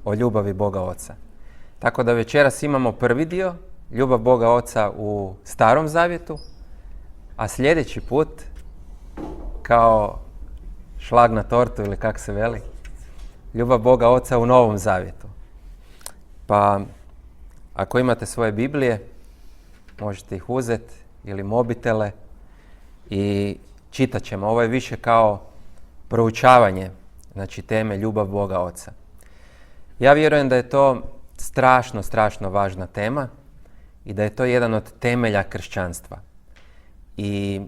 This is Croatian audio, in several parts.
o ljubavi Boga Oca. Tako da večeras imamo prvi dio, ljubav Boga Oca u Starom Zavjetu, a sljedeći put, kao šlag na tortu ili kak se veli, ljubav Boga Oca u Novom Zavjetu. Pa, ako imate svoje Biblije, možete ih uzeti ili mobitele i čitat ćemo. Ovo je više kao proučavanje, znači teme ljubav Boga Oca. Ja vjerujem da je to strašno važna tema i da je to jedan od temelja kršćanstva. I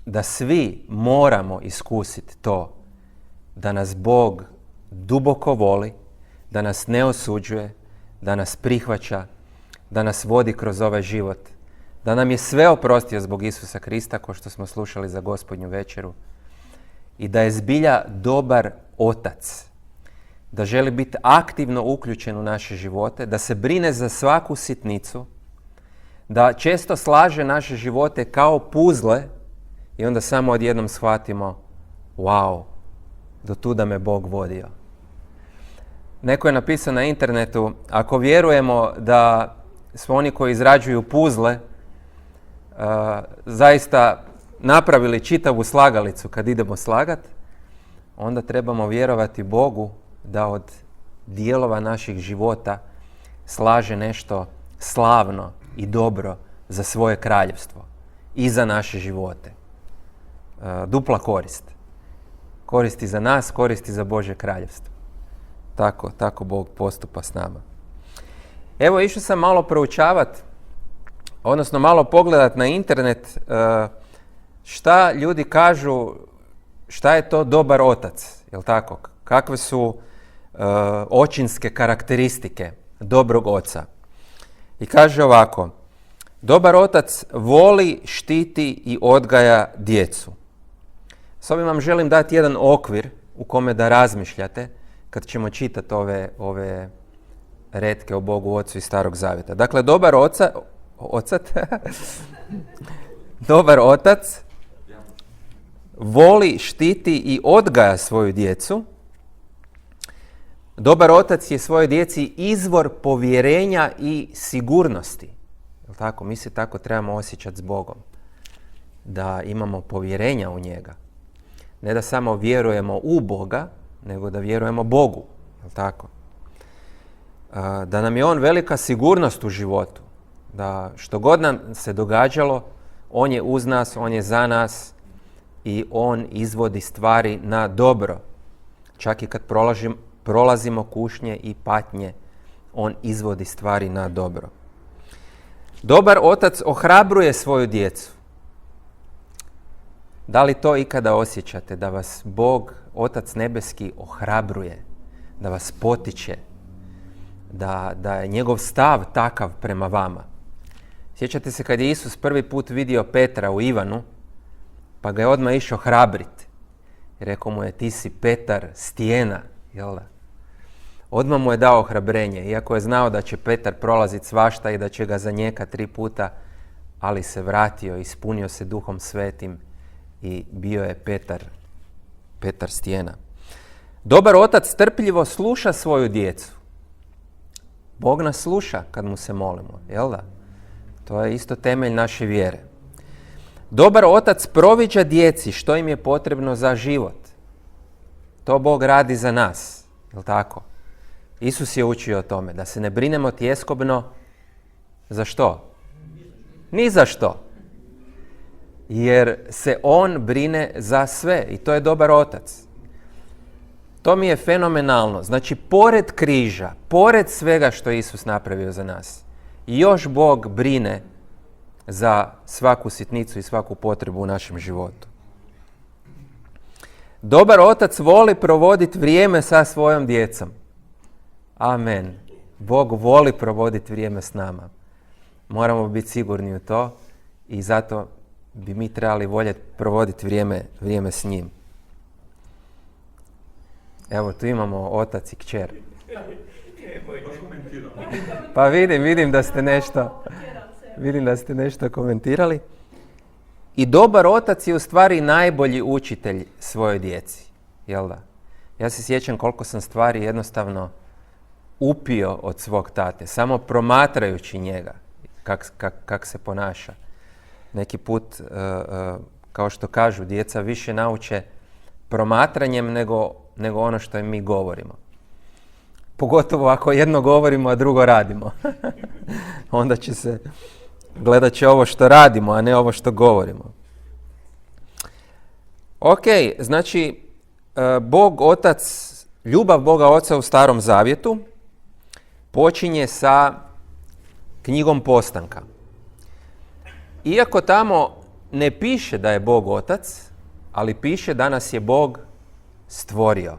da svi moramo iskusiti to da nas Bog duboko voli, da nas ne osuđuje, da nas prihvaća, da nas vodi kroz ovaj život, da nam je sve oprostio zbog Isusa Krista, kao što smo slušali za Gospodnju večeru, i da je zbilja dobar otac, da želi biti aktivno uključen u naše živote, da se brine za svaku sitnicu, da često slaže naše živote kao puzle i onda samo odjednom shvatimo, wow, do tuda me Bog vodio. Neko je napisao na internetu, ako vjerujemo da su oni koji izrađuju puzle zaista napravili čitavu slagalicu kad idemo slagat, onda trebamo vjerovati Bogu da od dijelova naših života slaže nešto slavno i dobro za svoje kraljevstvo i za naše živote. Dupla korist. Koristi za nas, koristi za Božje kraljevstvo. Tako Bog postupa s nama. Evo, išao sam malo proučavati, odnosno malo pogledat na internet šta ljudi kažu, šta je to dobar otac, jel tako? Kakve su očinske karakteristike dobrog oca. I kaže ovako, dobar otac voli, štiti i odgaja djecu. S ovim vam želim dati jedan okvir u kome da razmišljate kad ćemo čitati ove retke o Bogu Ocu iz Starog Zavjeta. Dakle, dobar otac voli, štiti i odgaja svoju djecu. Dobar otac je svojoj djeci izvor povjerenja i sigurnosti. Jel tako? Mi se tako trebamo osjećati s Bogom. Da imamo povjerenja u njega. Ne da samo vjerujemo u Boga, nego da vjerujemo Bogu. Jel tako? Da nam je on velika sigurnost u životu. Da što god nam se događalo, on je uz nas, on je za nas i on izvodi stvari na dobro. Čak i kad prolazimo kušnje i patnje, on izvodi stvari na dobro. Dobar otac ohrabruje svoju djecu. Da li to ikada osjećate da vas Bog, Otac nebeski, ohrabruje, da vas potiče, da je njegov stav takav prema vama? Sjećate se kad je Isus prvi put vidio Petra u Ivanu, pa ga je odmah išao hrabriti. Rekao mu je, ti si Petar, stijena, jel da? Odmah mu je dao ohrabrenje, iako je znao da će Petar prolaziti svašta i da će ga zanijekati 3 puta, ali se vratio, ispunio se Duhom Svetim i bio je Petar stijena. Dobar otac strpljivo sluša svoju djecu. Bog nas sluša kad mu se molimo, jel da? To je isto temelj naše vjere. Dobar otac proviđa djeci što im je potrebno za život. To Bog radi za nas, jel tako? Isus je učio o tome, da se ne brinemo tjeskobno. Za što? Ni za što. Jer se on brine za sve i to je dobar otac. To mi je fenomenalno. Znači, pored križa, pored svega što je Isus napravio za nas, još Bog brine za svaku sitnicu i svaku potrebu u našem životu. Dobar otac voli provoditi vrijeme sa svojom djecom. Amen. Bog voli provoditi vrijeme s nama. Moramo biti sigurni u to i zato bi mi trebali voljeti provoditi vrijeme s njim. Evo, tu imamo otac i kćer. Pa vidim da ste nešto komentirali. I dobar otac je u stvari najbolji učitelj svojoj djeci. Jel da? Ja se sjećam koliko sam stvari jednostavno upio od svog tate, samo promatrajući njega, kak se ponaša. Neki put, kao što kažu, djeca više nauče promatranjem nego ono što im mi govorimo. Pogotovo ako jedno govorimo, a drugo radimo. Onda gledat će ovo što radimo, a ne ovo što govorimo. Ok, znači, Bog Otac, ljubav Boga Oca u Starom Zavjetu počinje sa knjigom Postanka. Iako tamo ne piše da je Bog Otac, ali piše da nas je Bog stvorio.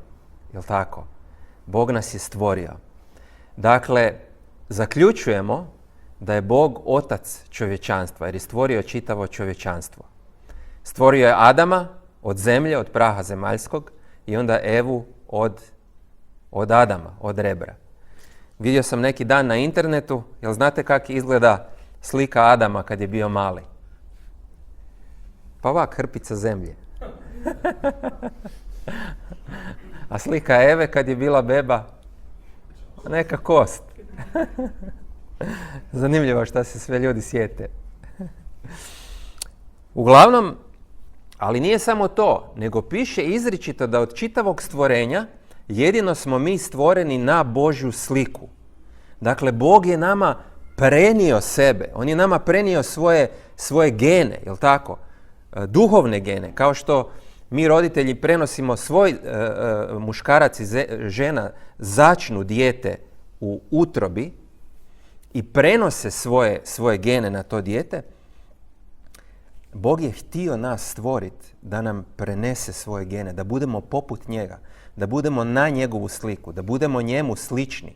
Jel' tako? Bog nas je stvorio. Dakle, zaključujemo da je Bog Otac čovječanstva, jer je stvorio čitavo čovječanstvo. Stvorio je Adama od zemlje, od praha zemaljskog, i onda Evu od Adama, od rebra. Vidio sam neki dan na internetu, jel znate kako izgleda slika Adama kad je bio mali? Pa ovak, hrpica zemlje. A slika Eve kad je bila beba, neka kost. Zanimljivo šta se sve ljudi sjete. Uglavnom, ali nije samo to, nego piše izričito da od čitavog stvorenja jedino smo mi stvoreni na Božju sliku. Dakle, Bog je nama prenio sebe, on je nama prenio svoje gene, jel' tako? Duhovne gene, kao što mi roditelji prenosimo muškarac i žena začnu dijete u utrobi i prenose svoje gene na to dijete. Bog je htio nas stvoriti da nam prenese svoje gene, da budemo poput njega, da budemo na njegovu sliku, da budemo njemu slični.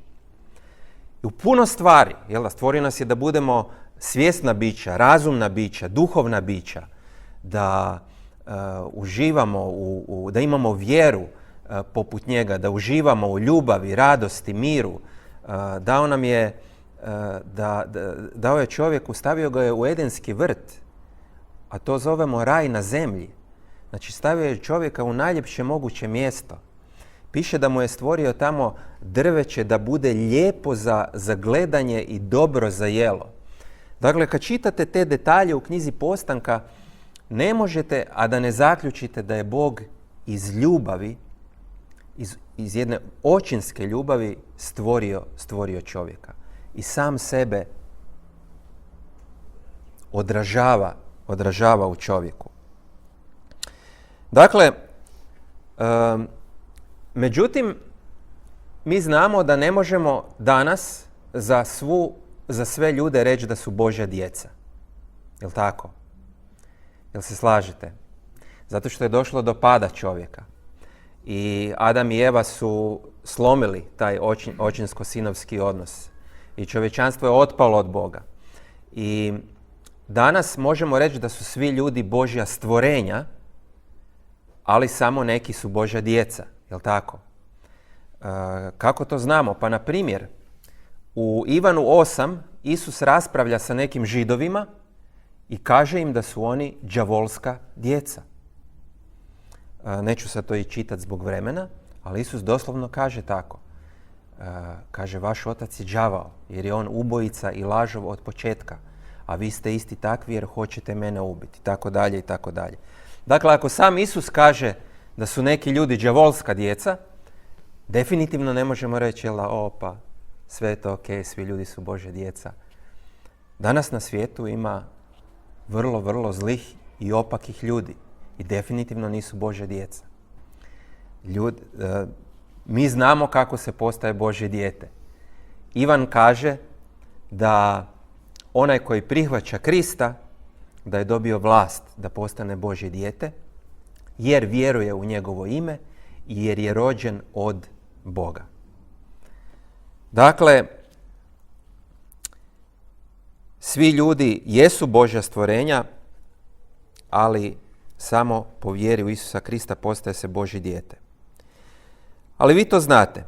I u puno stvari, jel da, stvorio nas je da budemo svjesna bića, razumna bića, duhovna bića, da uživamo, da imamo vjeru poput njega, da uživamo u ljubavi, radosti, miru. Dao nam je, dao je čovjeku, stavio ga je u Edenski vrt, a to zovemo raj na zemlji. Znači, stavio je čovjeka u najljepše moguće mjesto. Piše da mu je stvorio tamo drveće da bude lijepo za gledanje i dobro za jelo. Dakle, kad čitate te detalje u knjizi Postanka, ne možete, a da ne zaključite da je Bog iz ljubavi, iz jedne očinske ljubavi stvorio čovjeka. I sam sebe odražava u čovjeku. Dakle, međutim, mi znamo da ne možemo danas za sve ljude reći da su Božja djeca. Jel' tako? Jel' se slažete? Zato što je došlo do pada čovjeka. I Adam i Eva su slomili taj očinsko-sinovski odnos. I čovječanstvo je otpalo od Boga. I danas možemo reći da su svi ljudi Božja stvorenja, ali samo neki su Božja djeca. Jel' tako? Kako to znamo? Pa na primjer, u Ivanu 8 Isus raspravlja sa nekim Židovima i kaže im da su oni đavolska djeca. Neću sad to i čitati zbog vremena, ali Isus doslovno kaže tako. Kaže, vaš otac je đavao, jer je on ubojica i lažov od početka, a vi ste isti takvi jer hoćete mene ubiti, i tako dalje, i tako dalje. Dakle, ako sam Isus kaže da su neki ljudi đavolska djeca, definitivno ne možemo reći, pa sve je to ok, svi ljudi su Božja djeca. Danas na svijetu ima vrlo, vrlo zlih i opakih ljudi i definitivno nisu Božja djeca. Mi znamo kako se postaje Božje dijete. Ivan kaže da onaj koji prihvaća Krista, da je dobio vlast da postane Božje dijete, jer vjeruje u njegovo ime i jer je rođen od Boga. Dakle, svi ljudi jesu Božja stvorenja, ali samo po vjeri u Isusa Krista postaje se Božje dijete. Ali vi to znate.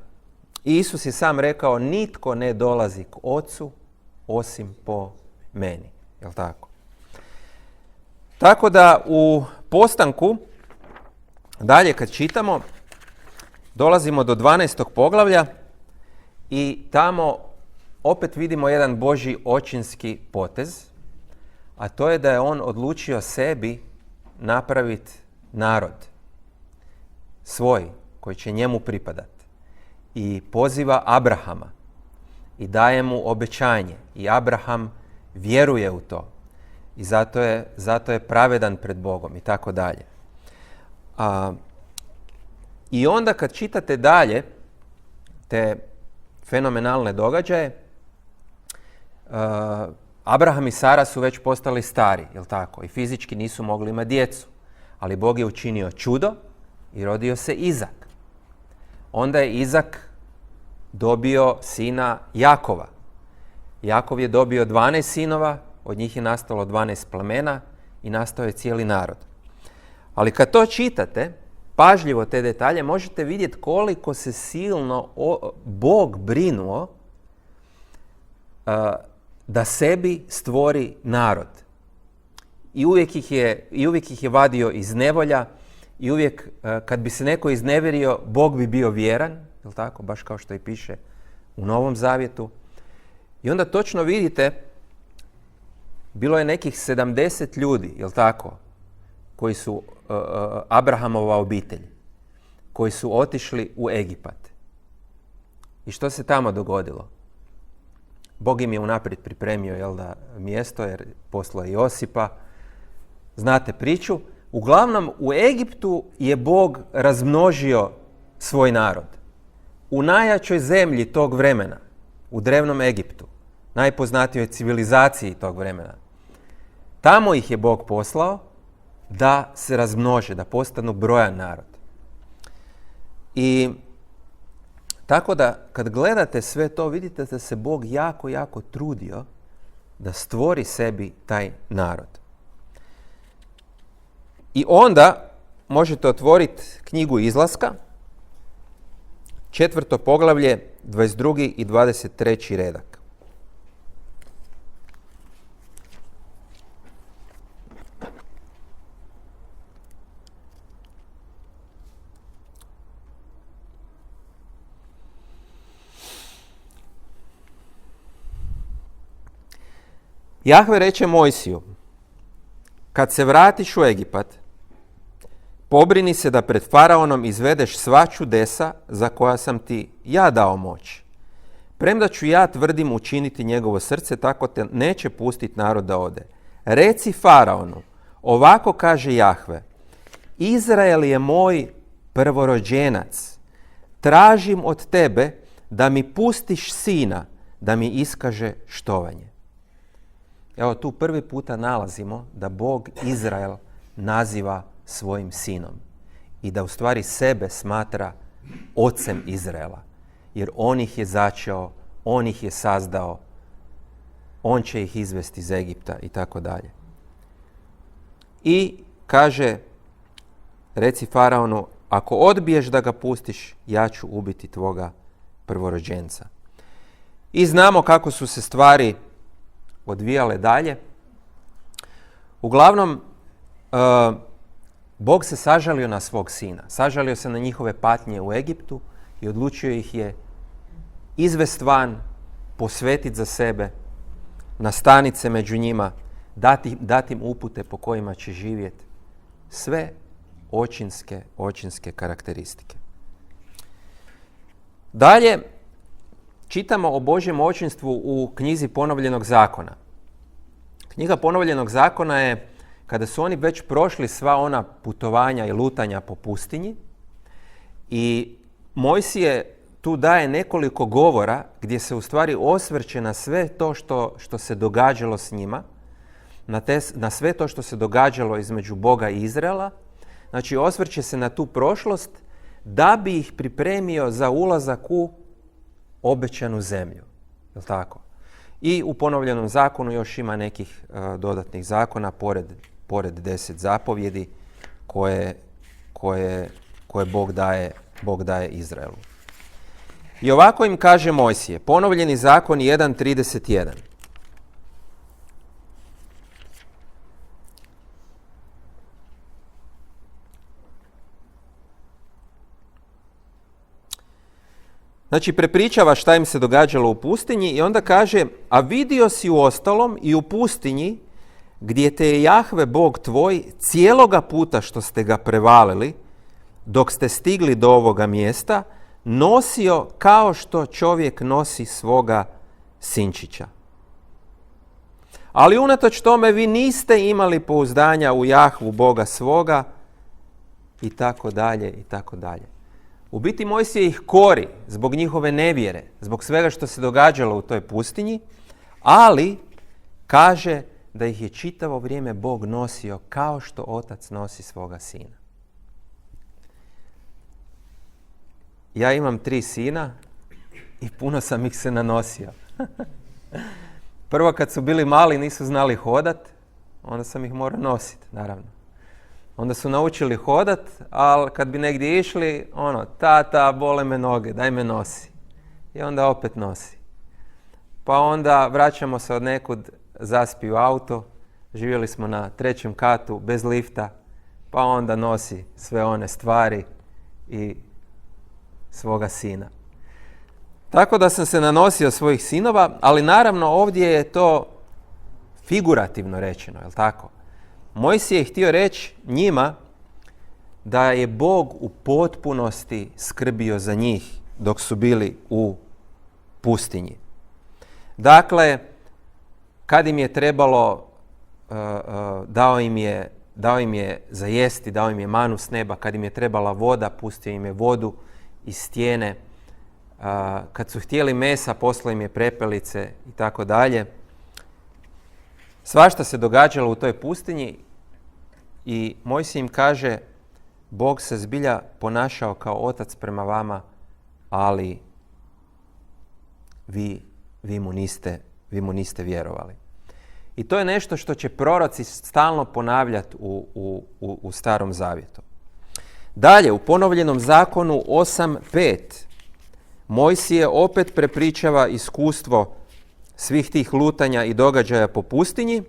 I Isus je sam rekao, nitko ne dolazi k Ocu osim po meni. Jel' tako? Tako da u Postanku, dalje kad čitamo, dolazimo do 12. poglavlja I tamo opet vidimo jedan Božji očinski potez, a to je da je on odlučio sebi napraviti narod svoj, koji će njemu pripadati. I poziva Abrahama i daje mu obećanje. I Abraham vjeruje u to. I zato je pravedan pred Bogom i tako dalje. I onda kad čitate dalje te fenomenalne događaje, Abraham i Sara su već postali stari, jel tako? I fizički nisu mogli imati djecu. Ali Bog je učinio čudo i rodio se Izak. Onda je Izak dobio sina Jakova. Jakov je dobio 12 sinova, od njih je nastalo 12 plemena i nastao je cijeli narod. Ali kad to čitate, pažljivo te detalje, možete vidjeti koliko se silno Bog brinuo da sebi stvori narod. I uvijek ih je vadio iz nevolja i uvijek kad bi se neko iznevjerio, Bog bi bio vjeran, jel tako, baš kao što i piše u Novom Zavjetu. I onda točno vidite, bilo je nekih 70 ljudi, jel tako, koji su Abrahamova obitelj, koji su otišli u Egipat. I što se tamo dogodilo? Bog im je unaprijed pripremio, jel da, mjesto, jer poslao je Josipa. Znate priču. Uglavnom, u Egiptu je Bog razmnožio svoj narod. U najjačoj zemlji tog vremena, u drevnom Egiptu, najpoznatijoj civilizaciji tog vremena, tamo ih je Bog poslao da se razmnože, da postanu brojan narod. I tako da kad gledate sve to, vidite da se Bog jako, jako trudio da stvori sebi taj narod. I onda možete otvoriti knjigu Izlaska, 4. poglavlje, 22. i 23. redak. Jahve reče Mojsiju, kad se vratiš u Egipat, pobrini se da pred faraonom izvedeš sva čudesa za koja sam ti ja dao moć. Premda ću ja, tvrdim, učiniti njegovo srce, tako te neće pustiti narod da ode. Reci faraonu, ovako kaže Jahve, Izrael je moj prvorođenac. Tražim od tebe da mi pustiš sina, da mi iskaže štovanje. Evo tu prvi puta nalazimo da Bog Izrael naziva svojim sinom i da u stvari sebe smatra ocem Izraela. Jer on ih je začeo, on ih je sazdao, on će ih izvesti iz Egipta i tako dalje. I kaže, reci faraonu, ako odbiješ da ga pustiš, ja ću ubiti tvoga prvorođenca. I znamo kako su se stvari odvijale dalje. Uglavnom, Bog se sažalio na svog sina. Sažalio se na njihove patnje u Egiptu i odlučio ih je izvest van, posvetiti za sebe, nastaniti se među njima, dati im upute po kojima će živjeti. Sve očinske karakteristike. Dalje, čitamo o Božjem očinstvu u knjizi Ponovljenog zakona. Knjiga Ponovljenog zakona je kada su oni već prošli sva ona putovanja i lutanja po pustinji i Mojsije tu daje nekoliko govora gdje se u stvari osvrće na sve to što se događalo s njima, na sve to što se događalo između Boga i Izraela. Znači osvrće se na tu prošlost da bi ih pripremio za ulazak u obećanu zemlju. Je li tako? I u Ponovljenom zakonu još ima nekih dodatnih zakona pored 10 zapovjedi koje Bog daje Izraelu. I ovako im kaže Mojsije, Ponovljeni zakon 1.31. Znači, prepričava šta im se događalo u pustinji i onda kaže, a vidio si u ostalom i u pustinji gdje te je Jahve Bog tvoj cijeloga puta što ste ga prevalili, dok ste stigli do ovoga mjesta, nosio kao što čovjek nosi svoga sinčića. Ali unatoč tome vi niste imali pouzdanja u Jahvu Boga svoga i tako dalje i tako dalje. U biti Mojsije ih kori zbog njihove nevjere, zbog svega što se događalo u toj pustinji, ali kaže da ih je čitavo vrijeme Bog nosio kao što otac nosi svoga sina. Ja imam 3 sina i puno sam ih se nanosio. Prvo kad su bili mali nisu znali hodat, onda sam ih morao nositi, naravno. Onda su naučili hodat, ali kad bi negdje išli, tata, bole me noge, daj me nosi. I onda opet nosi. Pa onda vraćamo se od nekud, zaspi u auto, živjeli smo na 3. katu, bez lifta, pa onda nosi sve one stvari i svoga sina. Tako da sam se nanosio svojih sinova, ali naravno ovdje je to figurativno rečeno, je li tako? Mojsije je htio reći njima da je Bog u potpunosti skrbio za njih dok su bili u pustinji. Dakle, kad im je trebalo, dao im je za jesti, dao im je manu s neba, kad im je trebala voda, pustio im je vodu iz stijene, kad su htjeli mesa, poslao im je prepelice i tako dalje. Svašta se događalo u toj pustinji i Mojsije im kaže, Bog se zbilja ponašao kao otac prema vama, ali vi mu niste vjerovali. I to je nešto što će proroci stalno ponavljati u Starom Zavjetu. Dalje, u ponovljenom zakonu 8.5 Mojsije opet prepričava iskustvo svih tih lutanja i događaja po pustinji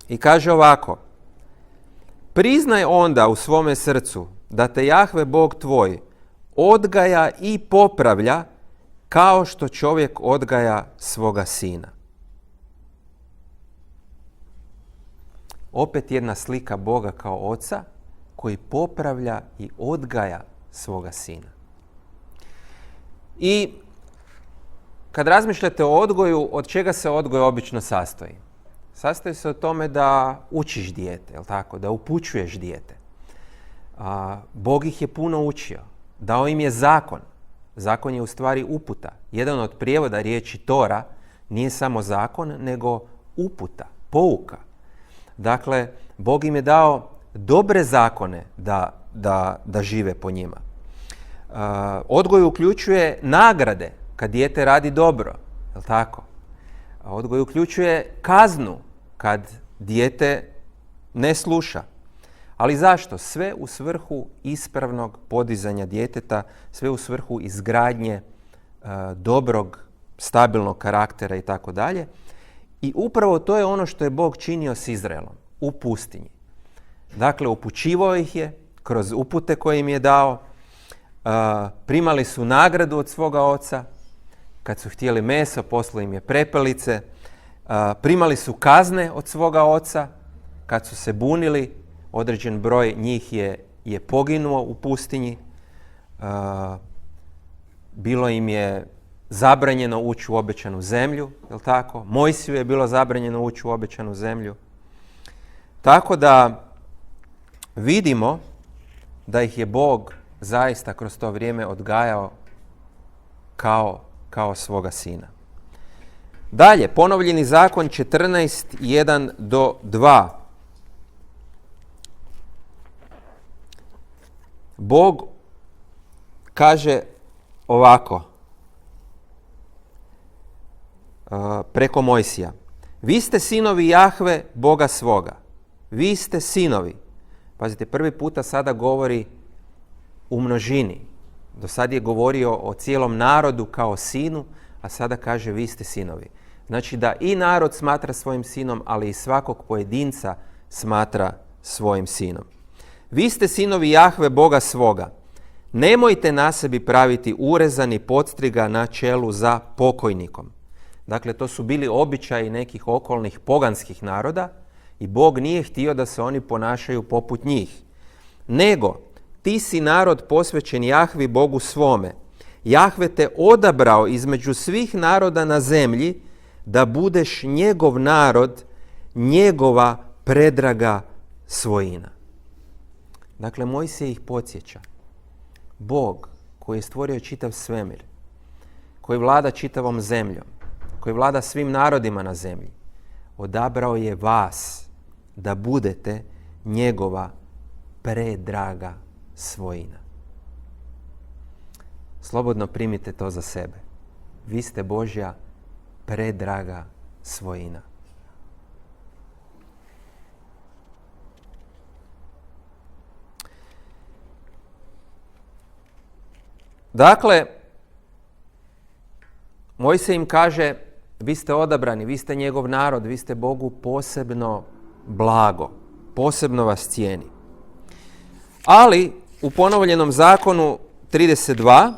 i kaže ovako: priznaj onda u svome srcu da te Jahve Bog tvoj odgaja i popravlja kao što čovjek odgaja svoga sina. Opet jedna slika Boga kao oca koji popravlja i odgaja svoga sina. I kad razmišljate o odgoju, od čega se odgoj obično sastoji? Sastoji se o tome da učiš dijete, jel tako? Da upućuješ dijete. Bog ih je puno učio. Dao im je zakon. Zakon je u stvari uputa. Jedan od prijevoda riječi Tora nije samo zakon, nego uputa, pouka. Dakle, Bog im je dao dobre zakone da žive po njima. Odgoj uključuje nagrade kad dijete radi dobro, je li tako? Odgoj uključuje kaznu kad dijete ne sluša. Ali zašto? Sve u svrhu ispravnog podizanja djeteta, sve u svrhu izgradnje dobrog, stabilnog karaktera i tako dalje. I upravo to je ono što je Bog činio s Izraelom u pustinji. Dakle, upućivao ih je kroz upute koje im je dao, primali su nagradu od svoga oca, kad su htjeli meso, poslao im je prepelice, primali su kazne od svoga oca, kad su se bunili, određen broj njih je poginuo u pustinji, bilo im je zabranjeno ući u obećanu zemlju, je li tako? Mojsiju je bilo zabranjeno ući u obećanu zemlju. Tako da vidimo da ih je Bog zaista kroz to vrijeme odgajao kao svoga sina. Dalje, ponovljeni zakon 14.1-2. Bog kaže ovako preko Mojsija: vi ste sinovi Jahve, Boga svoga. Vi ste sinovi. Pazite, prvi puta sada govori u množini. Do sad je govorio o cijelom narodu kao sinu, a sada kaže vi ste sinovi. Znači da i narod smatra svojim sinom, ali i svakog pojedinca smatra svojim sinom. Vi ste sinovi Jahve, Boga svoga. Nemojte na sebi praviti urezani podstriga na čelu za pokojnikom. Dakle, to su bili običaji nekih okolnih poganskih naroda i Bog nije htio da se oni ponašaju poput njih. Nego, ti si narod posvećen Jahvi Bogu svome. Jahve te odabrao između svih naroda na zemlji da budeš njegov narod, njegova predraga svojina. Dakle, Mojsije ih podsjeća. Bog koji je stvorio čitav svemir, koji vlada čitavom zemljom, koji vlada svim narodima na zemlji, odabrao je vas da budete njegova predraga svojina. Slobodno primite to za sebe. Vi ste Božja predraga svojina. Dakle, Mojsije im kaže, vi ste odabrani, vi ste njegov narod, vi ste Bogu posebno blago, posebno vas cijeni. Ali u ponovljenom zakonu 32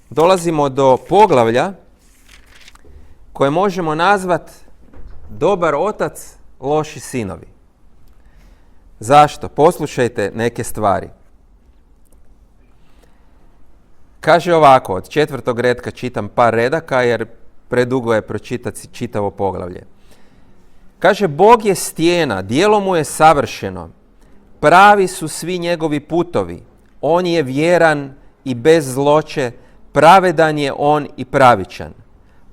dolazimo do poglavlja koje možemo nazvati dobar otac, loši sinovi. Zašto? Poslušajte neke stvari. Kaže ovako, od 4. retka čitam par redaka jer predugo je pročitati čitavo poglavlje. Kaže, Bog je stijena, djelo mu je savršeno, pravi su svi njegovi putovi, on je vjeran i bez zloće, pravedan je on i pravičan.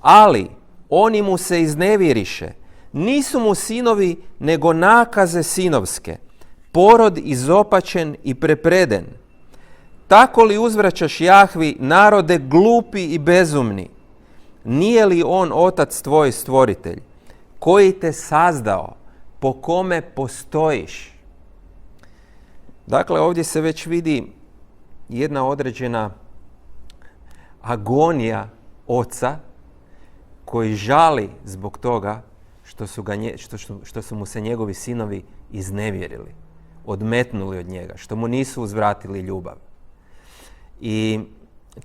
Ali oni mu se iznevjeriše, nisu mu sinovi nego nakaze sinovske, porod izopačen i prepreden. Tako li uzvraćaš Jahvi narode glupi i bezumni? Nije li on otac tvoj stvoritelj, koji te sazdao, po kome postojiš? Dakle, ovdje se već vidi jedna određena agonija oca koji žali zbog toga što su mu se njegovi sinovi iznevjerili, odmetnuli od njega, što mu nisu uzvratili ljubav. I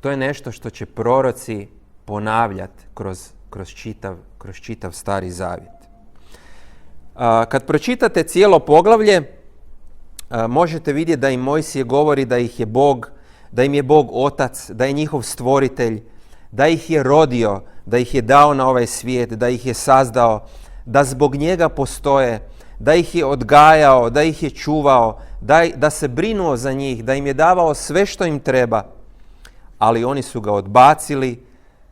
to je nešto što će proroci ponavljati kroz čitav Stari Zavjet. Kad pročitate cijelo poglavlje, možete vidjeti da im Mojsije govori da im je Bog otac, da je njihov stvoritelj, da ih je rodio, da ih je dao na ovaj svijet, da ih je sazdao, da zbog njega postoje, da ih je odgajao, da ih je čuvao, da se brinuo za njih, da im je davao sve što im treba, ali oni su ga odbacili,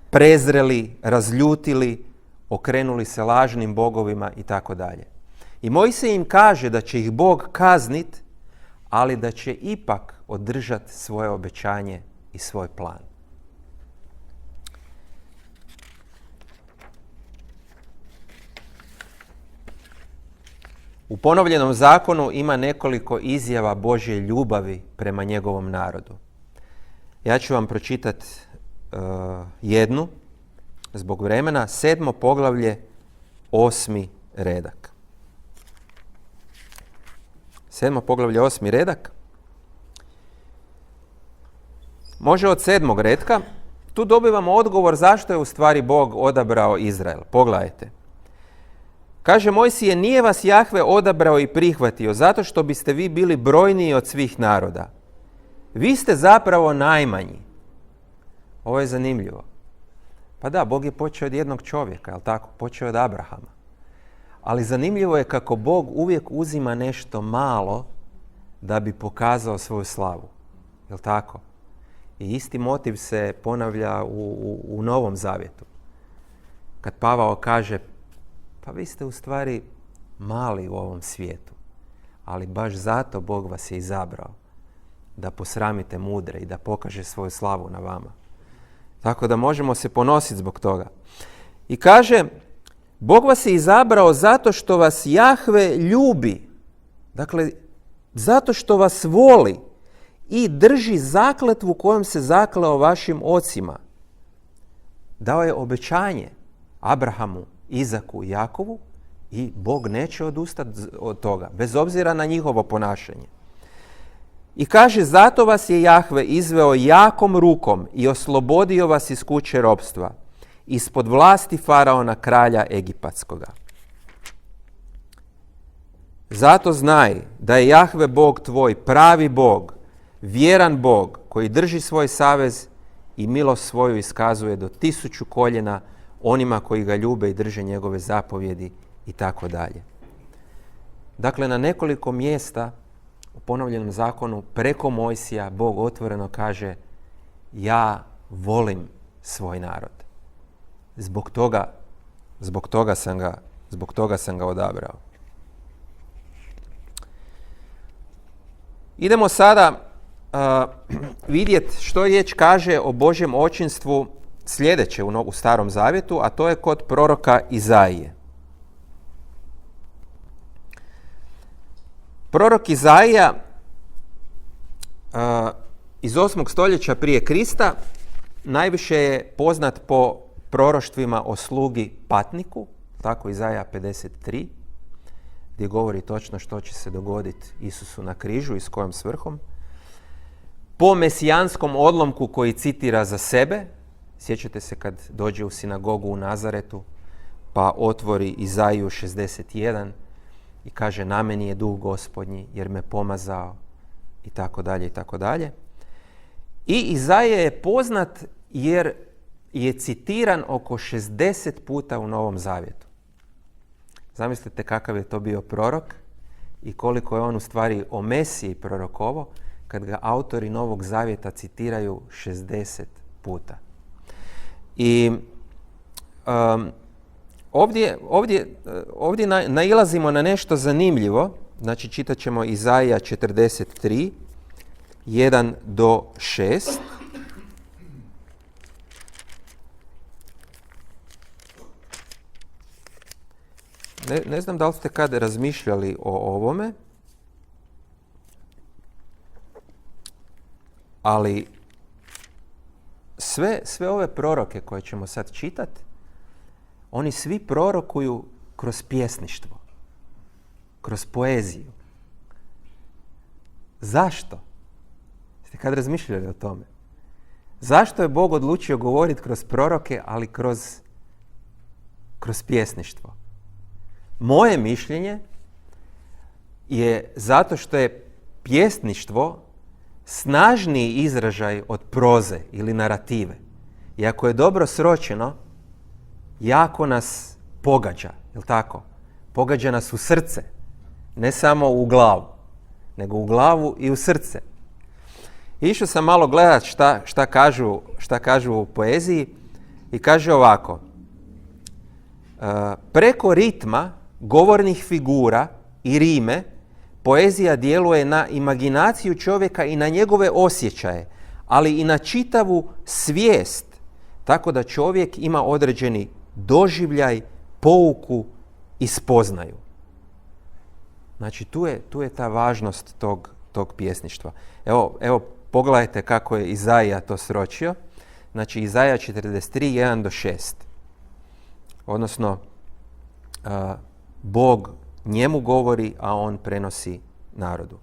prezreli, razljutili, okrenuli se lažnim bogovima i tako dalje. I Mojsije im kaže da će ih Bog kaznit, ali da će ipak održati svoje obećanje i svoj plan. U ponovljenom zakonu ima nekoliko izjava Božje ljubavi prema njegovom narodu. Ja ću vam pročitati jednu, zbog vremena, 7. poglavlje, 8. redak. 7. poglavlje, 8. redak. Može od 7. retka. Tu dobivamo odgovor zašto je u stvari Bog odabrao Izrael. Pogledajte. Kaže Mojsije, nije vas Jahve odabrao i prihvatio zato što biste vi bili brojniji od svih naroda. Vi ste zapravo najmanji. Ovo je zanimljivo. Pa da, Bog je počeo od jednog čovjeka, jel tako? Počeo od Abrahama. Ali zanimljivo je kako Bog uvijek uzima nešto malo da bi pokazao svoju slavu. Jel tako? I isti motiv se ponavlja u Novom Zavjetu. Kad Pavao kaže, pa vi ste u stvari mali u ovom svijetu, ali baš zato Bog vas je izabrao da posramite mudre i da pokaže svoju slavu na vama. Tako da možemo se ponositi zbog toga. I kaže, Bog vas je izabrao zato što vas Jahve ljubi. Dakle, zato što vas voli i drži zakletvu kojom se zakleo vašim ocima. Dao je obećanje Abrahamu, Izaku i Jakovu i Bog neće odustati od toga, bez obzira na njihovo ponašanje. I kaže, zato vas je Jahve izveo jakom rukom i oslobodio vas iz kuće ropstva, ispod vlasti faraona kralja Egipatskoga. Zato znaj da je Jahve Bog tvoj pravi Bog, vjeran Bog koji drži svoj savez i milost svoju iskazuje do 1000 koljena onima koji ga ljube i drže njegove zapovjedi i tako dalje. Dakle, na nekoliko mjesta u ponovljenom zakonu preko Mojsija Bog otvoreno kaže, ja volim svoj narod. Zbog toga sam ga odabrao. Idemo sada vidjeti što riječ kaže o Božjem očinstvu sljedeće u Starom Zavjetu, a to je kod proroka Izaije. Prorok Izaija iz 8. stoljeća prije Krista najviše je poznat po proroštvima o slugi patniku, tako Izaija 53, gdje govori točno što će se dogoditi Isusu na križu i s kojom svrhom. Po mesijanskom odlomku koji citira za sebe, sjećate se kad dođe u sinagogu u Nazaretu, pa otvori Izaiju 61 i kaže, na meni je duh Gospodnji jer me pomazao, i tako dalje, i tako dalje. I Izaija je poznat jer je citiran oko 60 puta u Novom Zavjetu. Zamislite kakav je to bio prorok i koliko je on u stvari o Mesiji prorokovo kad ga autori Novog Zavjeta citiraju 60 puta. I ovdje nailazimo na nešto zanimljivo. Znači, čitat ćemo Izaija 43, 1 do 6. Ne znam da li ste kad razmišljali o ovome, ali sve ove proroke koje ćemo sad čitati, oni svi prorokuju kroz pjesništvo, kroz poeziju. Zašto? Ste kad razmišljali o tome? Zašto je Bog odlučio govoriti kroz proroke, ali kroz pjesništvo? Moje mišljenje je zato što je pjesništvo snažniji izražaj od proze ili narative. I ako je dobro sročeno, jako nas pogađa, jel tako? Pogađa nas u srce, ne samo u glavu, nego u glavu i u srce. Išao sam malo gledat šta kažu u poeziji i kaže ovako. Preko ritma, govornih figura i rime, poezija djeluje na imaginaciju čovjeka i na njegove osjećaje, ali i na čitavu svijest, tako da čovjek ima određeni doživljaj, pouku i spoznaju. Znači, tu je ta važnost tog pjesništva. Evo, pogledajte kako je Izaija to sročio. Znači, Izaija 43, 1 do 6. Odnosno, Bog njemu govori, a on prenosi narodu.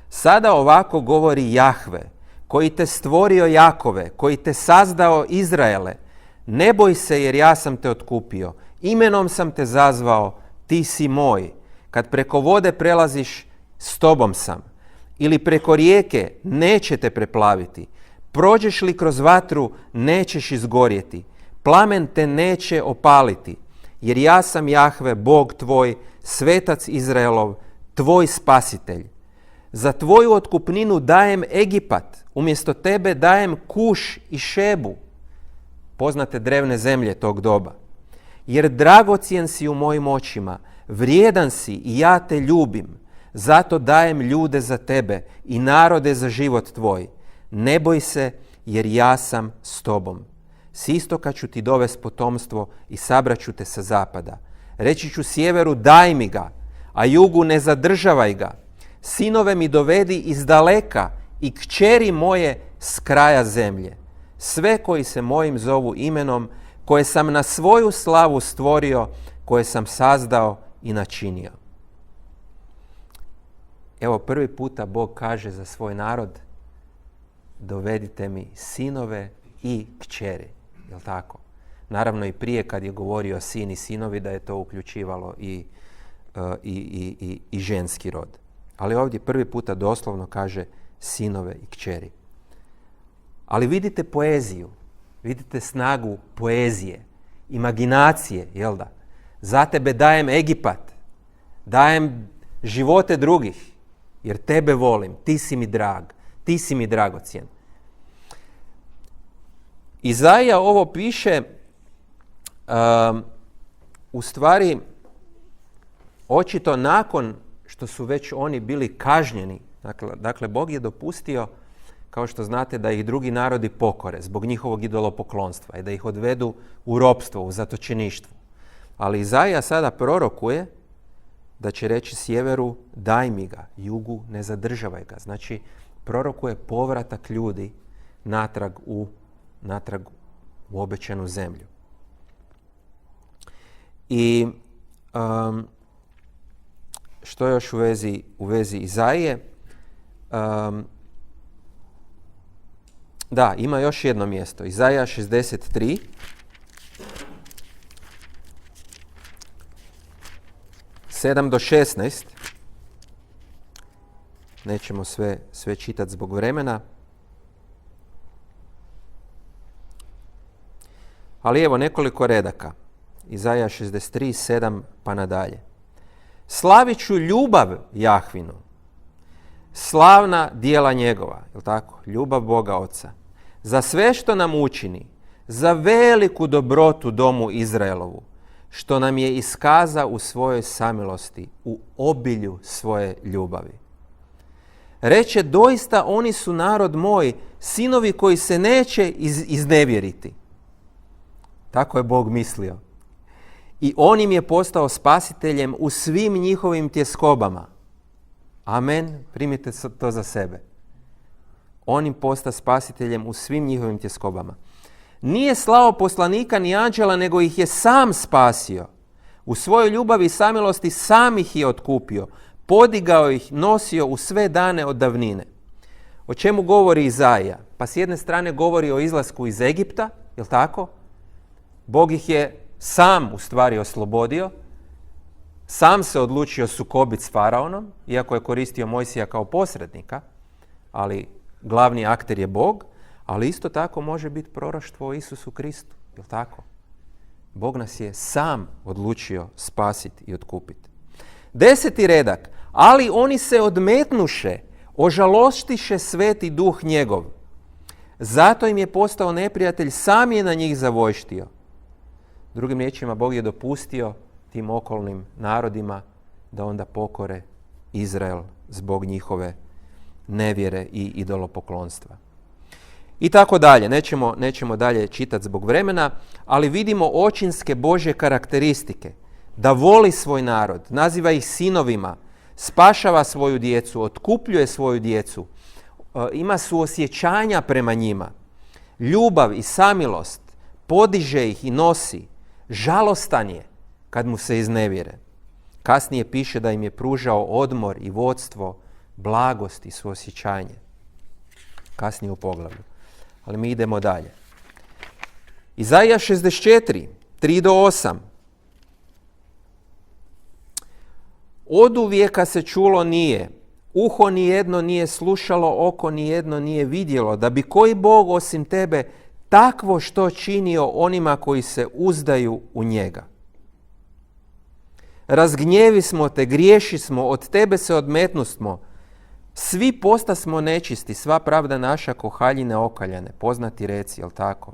Sada ovako govori Jahve, koji te stvorio Jakove, koji te sazdao Izraele. Ne boj se, jer ja sam te otkupio. Imenom sam te zazvao, ti si moj. Kad preko vode prelaziš, s tobom sam. Ili preko rijeke, neće te preplaviti. Prođeš li kroz vatru, nećeš izgorjeti. Plamen te neće opaliti. Jer ja sam Jahve, Bog tvoj, svetac Izraelov, tvoj spasitelj. Za tvoju otkupninu dajem Egipat, umjesto tebe dajem Kuš i Šebu, poznate drevne zemlje tog doba. Jer dragocjen si u mojim očima, vrijedan si i ja te ljubim, zato dajem ljude za tebe i narode za život tvoj. Ne boj se, jer ja sam s tobom. S istoka ću ti dovest potomstvo i sabrat ću te sa zapada. Reći ću sjeveru, daj mi ga, a jugu ne zadržavaj ga. Sinove mi dovedi iz daleka i kćeri moje s kraja zemlje. Sve koji se mojim zovu imenom, koje sam na svoju slavu stvorio, koje sam sazdao i načinio. Evo prvi puta Bog kaže za svoj narod, dovedite mi sinove i kćeri. Jel' tako? Naravno i prije kad je govorio sin i sinovi da je to uključivalo i ženski rod. Ali ovdje prvi puta doslovno kaže sinove i kćeri. Ali vidite poeziju, vidite snagu poezije, imaginacije, jel da? Za tebe dajem Egipat, dajem živote drugih, jer tebe volim, ti si mi drag, ti si mi dragocjen. Izaija ovo piše u stvari očito nakon što su već oni bili kažnjeni. Dakle, Bog je dopustio, kao što znate, da ih drugi narodi pokore zbog njihovog idolopoklonstva i da ih odvedu u ropstvo, u zatočeništvo. Ali Izaija sada prorokuje da će reći sjeveru daj mi ga, jugu ne zadržavaj ga. Znači, prorokuje povratak ljudi natrag u obećanu zemlju. I što još u vezi Izaije? Da, ima još jedno mjesto. Izaija 63. Sedam do 16. Nećemo sve čitati zbog vremena. Ali evo nekoliko redaka. Izaija 63, 7 pa nadalje. Slavit ću ljubav Jahvinu, slavna djela njegova, jel tako? Ljubav Boga Oca. Za sve što nam učini, za veliku dobrotu domu Izraelovu, što nam je iskaza u svojoj samilosti, u obilju svoje ljubavi. Reče, doista oni su narod moj, sinovi koji se neće iznevjeriti. Tako je Bog mislio. I on im je postao spasiteljem u svim njihovim tjeskobama. Amen. Primite to za sebe. On im posta spasiteljem u svim njihovim tjeskobama. Nije slao poslanika ni anđela, nego ih je sam spasio. U svojoj ljubavi i samilosti sam ih je otkupio. Podigao ih, nosio u sve dane od davnine. O čemu govori Izaija? Pa s jedne strane govori o izlasku iz Egipta, jel tako? Bog ih je sam u stvari oslobodio, sam se odlučio sukobiti s faraonom, iako je koristio Mojsija kao posrednika, ali glavni akter je Bog, ali isto tako može biti proroštvo o Isusu Kristu, jel tako? Bog nas je sam odlučio spasiti i otkupiti. 10. redak. Ali oni se odmetnuše, ožalostiše sveti duh njegov. Zato im je postao neprijatelj, sam je na njih zavojštio. Drugim riječima, Bog je dopustio tim okolnim narodima da onda pokore Izrael zbog njihove nevjere i idolopoklonstva. I tako dalje. Nećemo dalje čitati zbog vremena, ali vidimo očinske Božje karakteristike. Da voli svoj narod, naziva ih sinovima, spašava svoju djecu, otkupljuje svoju djecu, ima suosjećanja prema njima, ljubav i samilost, podiže ih i nosi, žalostan je kad mu se iznevjere. Kasnije piše da im je pružao odmor i vodstvo, blagost i suosjećanje. Kasnije u poglavlju. Ali mi idemo dalje. Izaija 64, 3 do 8. Oduvijeka se čulo nije, uho nijedno nije slušalo, oko nijedno nije vidjelo, da bi koji Bog osim tebe takvo što činio onima koji se uzdaju u njega. Razgnjevi smo te, griješi smo, od tebe se odmetnusmo, svi postasmo nečisti, sva pravda naša ko haljine okaljane, poznati reci, jel tako?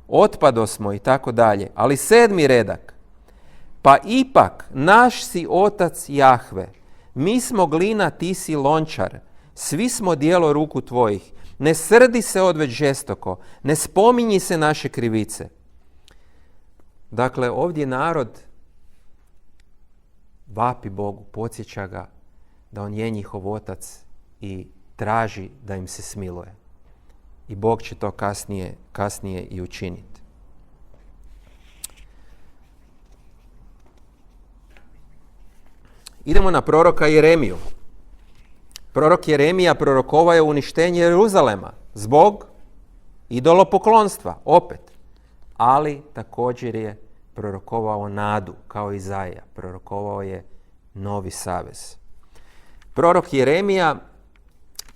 Otpado smo i tako dalje. Ali 7. redak. Pa ipak naš si otac Jahve, mi smo glina, ti si lončar, svi smo djelo ruku tvojih. Ne srdi se odveć žestoko, ne spominji se naše krivice. Dakle, ovdje narod vapi Bogu, podsjeća ga da on je njihov otac i traži da im se smiluje. I Bog će to kasnije i učiniti. Idemo na proroka Jeremiju. Prorok Jeremija prorokovao je uništenje Jeruzalema zbog idolopoklonstva, opet. Ali također je prorokovao nadu, kao Izaija. Prorokovao je novi savez. Prorok Jeremija,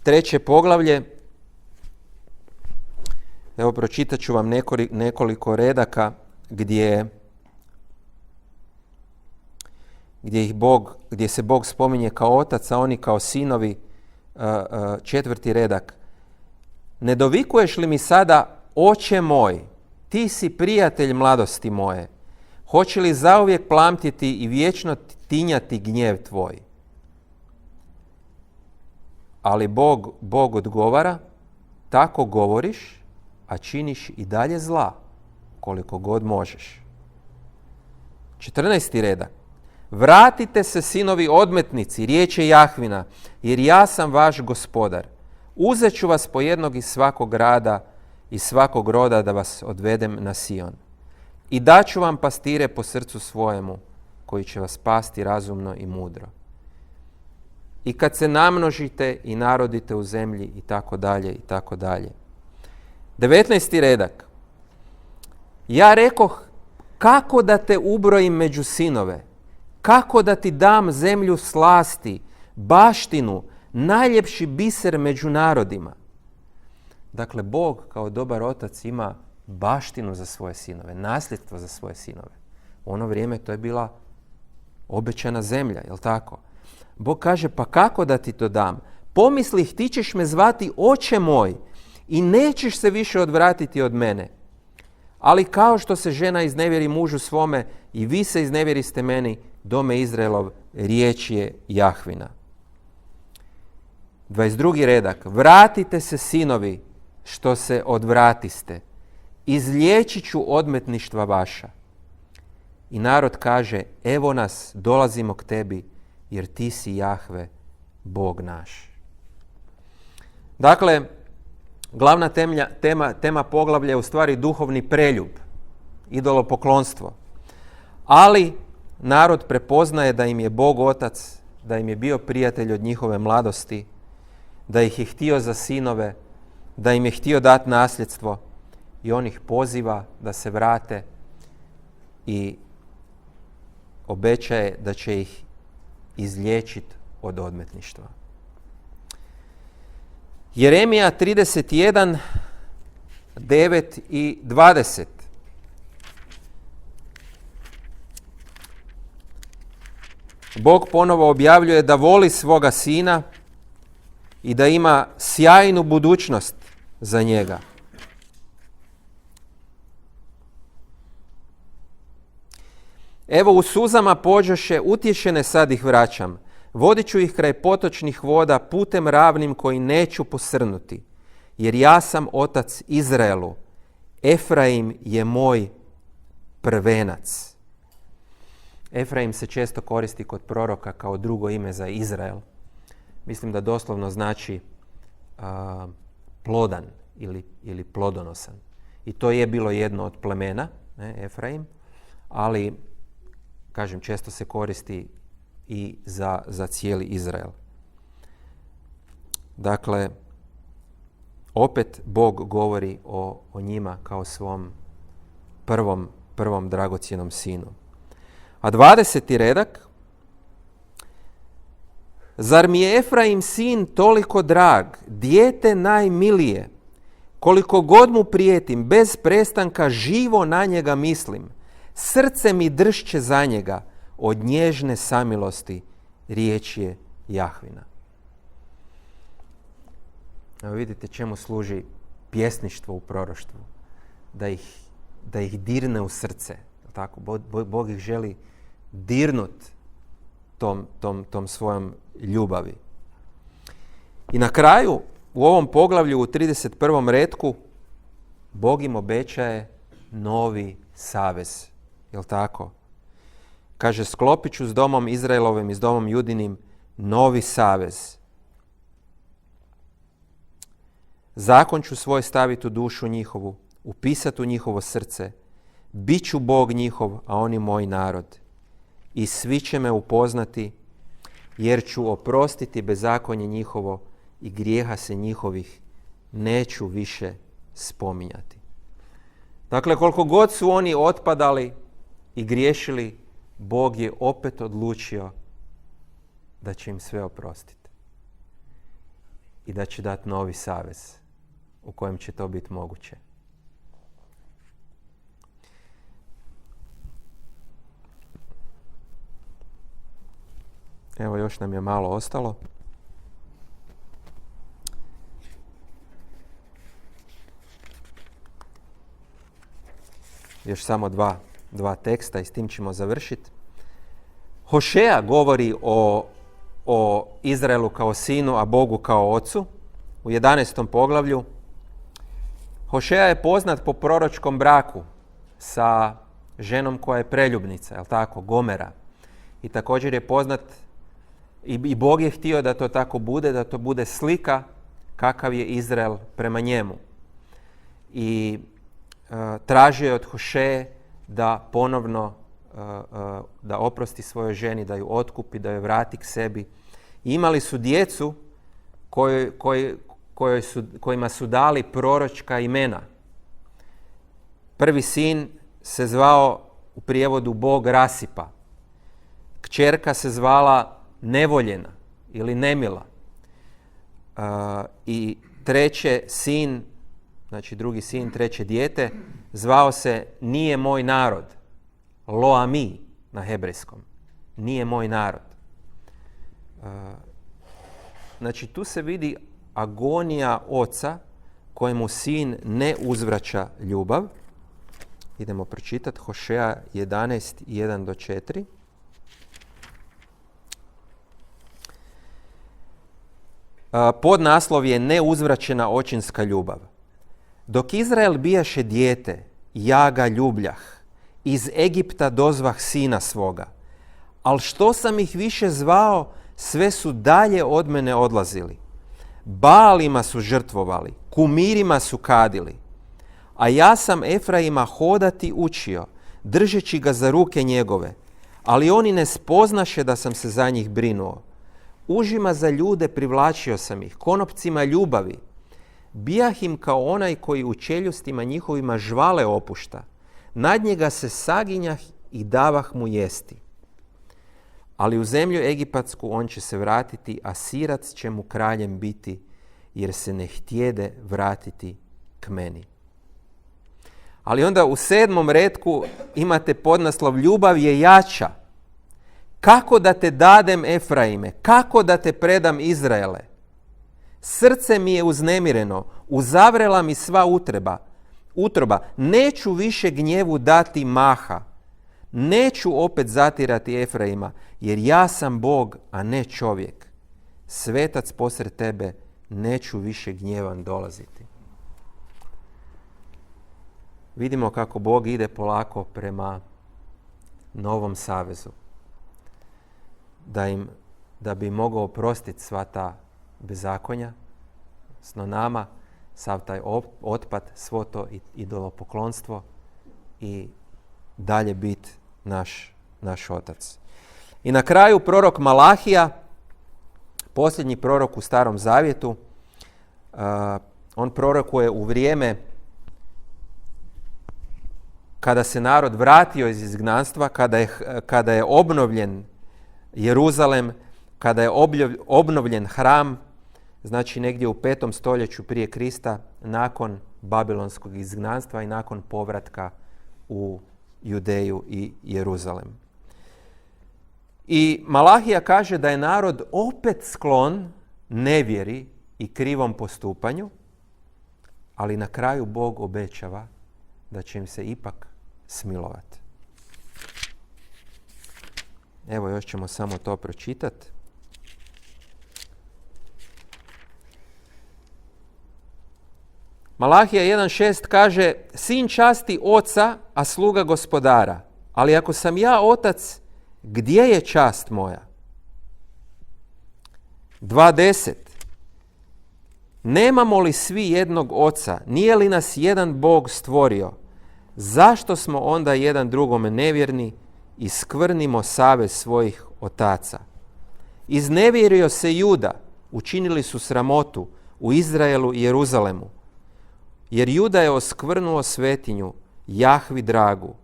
3. poglavlje, evo pročitat ću vam nekoliko redaka gdje se Bog spominje kao otac, a oni kao sinovi. 4. redak. Ne dovikuješ li mi sada, oče moj, ti si prijatelj mladosti moje, hoće li zauvijek plamtiti i vječno tinjati gnjev tvoj? Ali Bog odgovara, tako govoriš, a činiš i dalje zla, koliko god možeš. 14. redak. Vratite se, sinovi odmetnici, riječe Jahvina, jer ja sam vaš gospodar. Uzet ću vas po jednog iz svakog grada i svakog roda da vas odvedem na Sion. I daću vam pastire po srcu svojemu, koji će vas pasti razumno i mudro. I kad se namnožite i narodite u zemlji, i tako dalje, i tako dalje. 19. redak. Ja rekoh, kako da te ubrojim među sinove? Kako da ti dam zemlju slasti, baštinu, najljepši biser među narodima? Dakle, Bog kao dobar otac ima baštinu za svoje sinove, nasljedstvo za svoje sinove. U ono vrijeme to je bila obećana zemlja, jel tako? Bog kaže, pa kako da ti to dam? Pomislih, ti ćeš me zvati oče moj i nećeš se više odvratiti od mene. Ali kao što se žena iznevjeri mužu svome, i vi se iznevjeriste meni, dome Izraelov, riječ je Jahvina. 22. redak. Vratite se, sinovi, što se odvratiste. Izliječit ću odmetništva vaša. I narod kaže, evo nas, dolazimo k tebi, jer ti si Jahve, Bog naš. Dakle, glavna tema poglavlja je u stvari duhovni preljub, idolopoklonstvo. Ali narod prepoznaje da im je Bog otac, da im je bio prijatelj od njihove mladosti, da ih je htio za sinove, da im je htio dati nasljedstvo, i on ih poziva da se vrate i obećaje da će ih izliječiti od odmetništva. Jeremija 31, 9 i 20. Bog ponovo objavljuje da voli svoga sina i da ima sjajnu budućnost za njega. Evo, u suzama pođoše, utješene sad ih vraćam. Vodit ću ih kraj potočnih voda, putem ravnim koji neću posrnuti. Jer ja sam otac Izraelu. Efraim je moj prvenac. Efraim se često koristi kod proroka kao drugo ime za Izrael. Mislim da doslovno znači plodan ili plodonosan. I to je bilo jedno od plemena, Efraim, ali, kažem, često se koristi i za cijeli Izrael. Dakle, opet Bog govori o njima kao svom prvom dragocjenom sinu. A 20. redak. Zar mi je Efraim sin toliko drag, dijete najmilije, koliko god mu prijetim, bez prestanka živo na njega mislim, srce mi dršće za njega, od nježne samilosti, riječ je Jahvina. Evo vidite čemu služi pjesništvo u proroštvu. Da ih dirne u srce. Tako? Bog ih želi dirnut tom svojom ljubavi. I na kraju, u ovom poglavlju u 31. retku, Bog im obećaje novi savez. Jel' tako? Kaže, sklopit ću s domom Izraelovim i s domom Judinim novi savez. Zakon ću svoj staviti u dušu njihovu, upisati u njihovo srce. Biću Bog njihov, a oni moj narod. I svi će me upoznati jer ću oprostiti bezakonje njihovo i grijeha se njihovih neću više spominjati. Dakle, koliko god su oni otpadali i griješili, Bog je opet odlučio da će im sve oprostiti i da će dati novi savez u kojem će to biti moguće. Evo, još nam je malo ostalo. Još samo dva teksta i s tim ćemo završiti. Hošeja govori o Izraelu kao sinu, a Bogu kao ocu. U 11. poglavlju Hošeja je poznat po proročkom braku sa ženom koja je preljubnica, jel tako, Gomera. I također je poznat i Bog je htio da to tako bude, da to bude slika kakav je Izrael prema njemu. I tražio je od Hošeje da ponovno da oprosti svojoj ženi, da ju otkupi, da ju vrati k sebi. I imali su djecu kojima su dali proročka imena. Prvi sin se zvao u prijevodu Bog rasipa. Kćerka se zvala Nevoljena ili Nemila. I treće sin, znači drugi sin, treće dijete, zvao se Nije moj narod. Loami na hebrejskom. Nije moj narod. Znači tu se vidi agonija oca kojemu sin ne uzvraća ljubav. Idemo pročitati Hošeja 11, 1-4. Podnaslov je neuzvraćena očinska ljubav. Dok Izrael bijaše dijete, ja ga ljubljah. Iz Egipta dozvah sina svoga. Al što sam ih više zvao, sve su dalje od mene odlazili. Baalima su žrtvovali, kumirima su kadili. A ja sam Efraima hodati učio, držeći ga za ruke njegove. Ali oni ne spoznaše da sam se za njih brinuo. Užima za ljude privlačio sam ih, konopcima ljubavi. Bijah im kao onaj koji u čeljustima njihovima žvale opušta. Nad njega se saginjah i davah mu jesti. Ali u zemlju Egipatsku on će se vratiti, a Sirac će mu kraljem biti, jer se ne htjede vratiti k meni. Ali onda u 7. retku imate podnaslov ljubav je jača. Kako da te dadem, Efraime? Kako da te predam, Izraele? Srce mi je uznemireno, uzavrela mi sva utroba. Neću više gnjevu dati maha. Neću opet zatirati Efraima, jer ja sam Bog, a ne čovjek. Svetac posred tebe, neću više gnjevan dolaziti. Vidimo kako Bog ide polako prema novom savezu. Da bi mogao oprostiti sva ta bezakonja, sno nama, sav taj otpad, svo to idolopoklonstvo i dalje biti naš otac. I na kraju prorok Malahija, posljednji prorok u Starom Zavjetu, on prorokuje u vrijeme kada se narod vratio iz izgnanstva, kada je obnovljen Jeruzalem, kada je obnovljen hram, znači negdje u 5. stoljeću prije Krista, nakon babilonskog izgnanstva i nakon povratka u Judeju i Jeruzalem. I Malahija kaže da je narod opet sklon nevjeri i krivom postupanju, ali na kraju Bog obećava da će im se ipak smilovati. Evo, još ćemo samo to pročitati. Malahija 1.6 kaže: sin časti oca, a sluga gospodara. Ali ako sam ja otac, gdje je čast moja? 2.10 nemamo li svi jednog oca? Nije li nas jedan Bog stvorio? Zašto smo onda jedan drugome nevjerni i skvrnimo savez svojih otaca? Iznevjerio se Juda, učinili su sramotu u Izraelu i Jeruzalemu. Jer Juda je oskvrnuo svetinju, Jahvi dragu,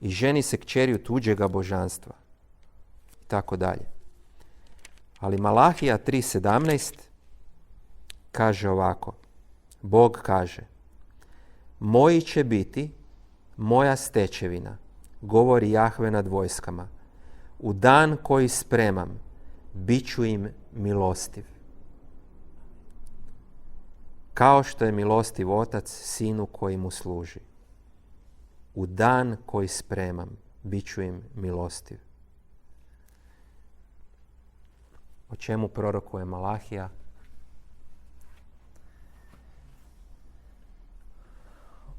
i ženi se kćeriju tuđega božanstva. I tako dalje. Ali Malahija 3.17 kaže ovako. Bog kaže: moji će biti moja stečevina, govori Jahve nad vojskama. U dan koji spremam, bit ću im milostiv. Kao što je milostiv otac sinu koji mu služi. U dan koji spremam, bit ću im milostiv. O čemu prorokuje Malahija?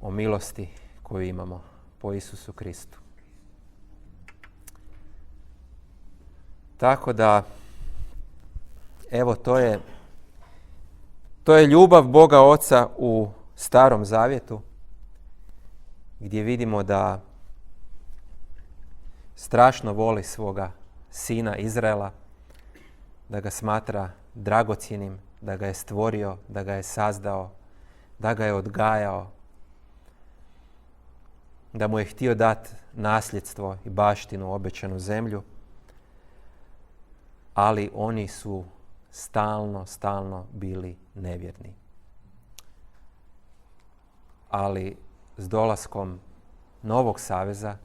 O milosti koju imamo po Isusu Kristu. Tako da, evo, to je ljubav Boga Oca u Starom Zavjetu, gdje vidimo da strašno voli svoga sina Izraela, da ga smatra dragocjenim, da ga je stvorio, da ga je sazdao, da ga je odgajao, da mu je htio dati nasljedstvo i baštinu, obećanu zemlju, ali oni su stalno bili nevjerni. Ali s dolaskom novog saveza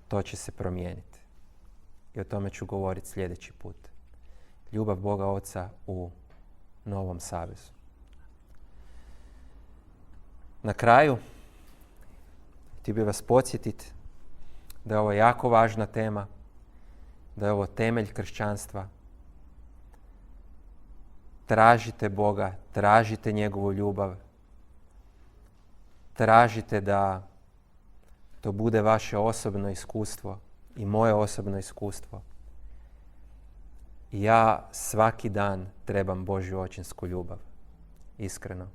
to će se promijeniti. I o tome ću govoriti sljedeći put. Ljubav Boga Oca u novom savezu. Na kraju, htio bih vas podsjetiti da je ovo jako važna tema, da je ovo temelj kršćanstva. Tražite Boga, tražite njegovu ljubav, tražite da to bude vaše osobno iskustvo i moje osobno iskustvo. Ja svaki dan trebam Božju očinsku ljubav, iskreno.